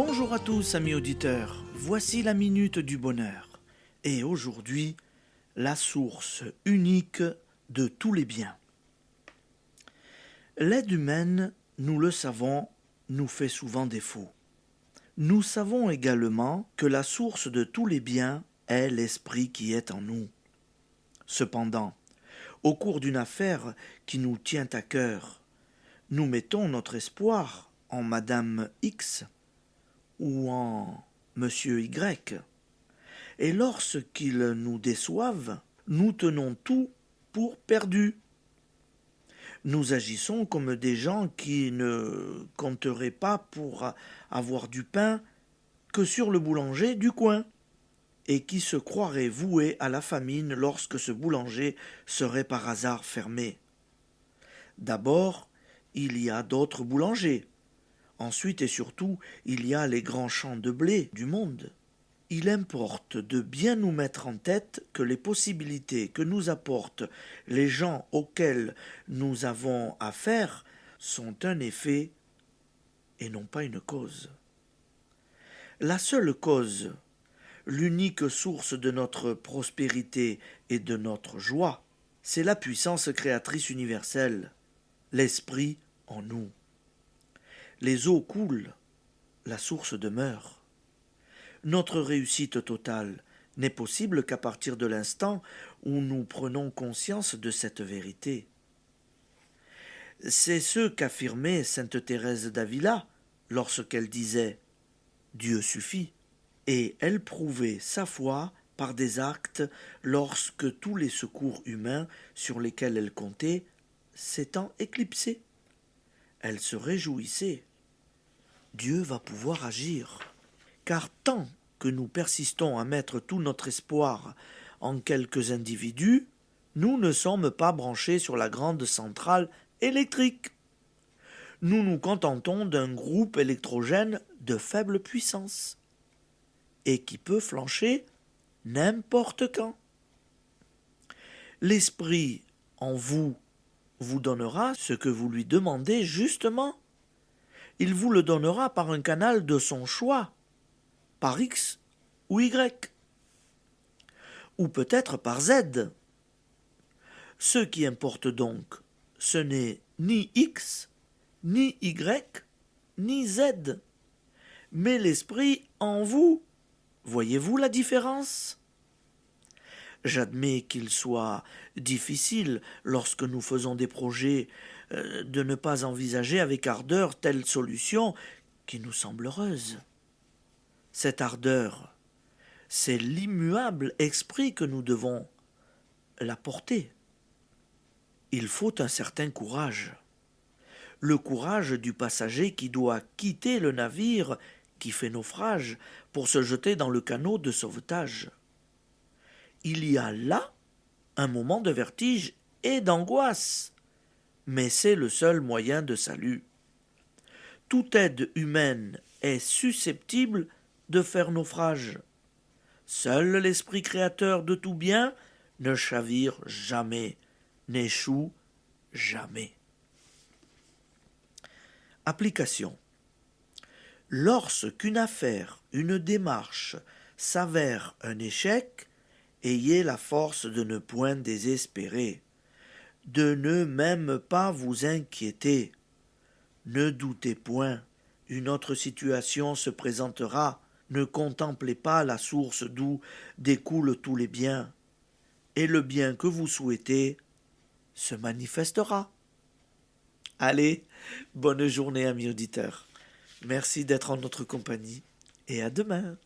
Bonjour à tous amis auditeurs, voici la minute du bonheur. Et aujourd'hui, la source unique de tous les biens. L'aide humaine, nous le savons, nous fait souvent défaut. Nous savons également que la source de tous les biens est l'esprit qui est en nous. Cependant, au cours d'une affaire qui nous tient à cœur, nous mettons notre espoir en Madame X ou en Monsieur Y. Et lorsqu'ils nous déçoivent, nous tenons tout pour perdu. Nous agissons comme des gens qui ne compteraient pas pour avoir du pain que sur le boulanger du coin, et qui se croiraient voués à la famine lorsque ce boulanger serait par hasard fermé. D'abord, il y a d'autres boulangers. Ensuite et surtout, il y a les grands champs de blé du monde. Il importe de bien nous mettre en tête que les possibilités que nous apportent les gens auxquels nous avons affaire sont un effet et non pas une cause. La seule cause, l'unique source de notre prospérité et de notre joie, c'est la puissance créatrice universelle, l'esprit en nous. Les eaux coulent, la source demeure. Notre réussite totale n'est possible qu'à partir de l'instant où nous prenons conscience de cette vérité. C'est ce qu'affirmait sainte Thérèse d'Avila lorsqu'elle disait « Dieu suffit », et elle prouvait sa foi par des actes lorsque tous les secours humains sur lesquels elle comptait s'étant éclipsés. Elle se réjouissait. Dieu va pouvoir agir. Car tant que nous persistons à mettre tout notre espoir en quelques individus, nous ne sommes pas branchés sur la grande centrale électrique. Nous nous contentons d'un groupe électrogène de faible puissance et qui peut flancher n'importe quand. L'esprit en vous vous donnera ce que vous lui demandez justement. Il vous le donnera par un canal de son choix, par X ou Y, ou peut-être par Z. Ce qui importe donc, ce n'est ni X, ni Y, ni Z, mais l'esprit en vous. Voyez-vous la différence ? J'admets qu'il soit difficile, lorsque nous faisons des projets, de ne pas envisager avec ardeur telle solution qui nous semble heureuse. Cette ardeur, c'est l'immuable esprit que nous devons la porter. Il faut un certain courage. Le courage du passager qui doit quitter le navire qui fait naufrage pour se jeter dans le canot de sauvetage. Il y a là un moment de vertige et d'angoisse, mais c'est le seul moyen de salut. Toute aide humaine est susceptible de faire naufrage. Seul l'esprit créateur de tout bien ne chavire jamais, n'échoue jamais. Application. Lorsqu'une affaire, une démarche s'avère un échec, ayez la force de ne point désespérer, de ne même pas vous inquiéter. Ne doutez point, une autre situation se présentera. Ne contemplez pas la source d'où découlent tous les biens, et le bien que vous souhaitez se manifestera. Allez, bonne journée amis auditeurs. Merci d'être en notre compagnie, et à demain.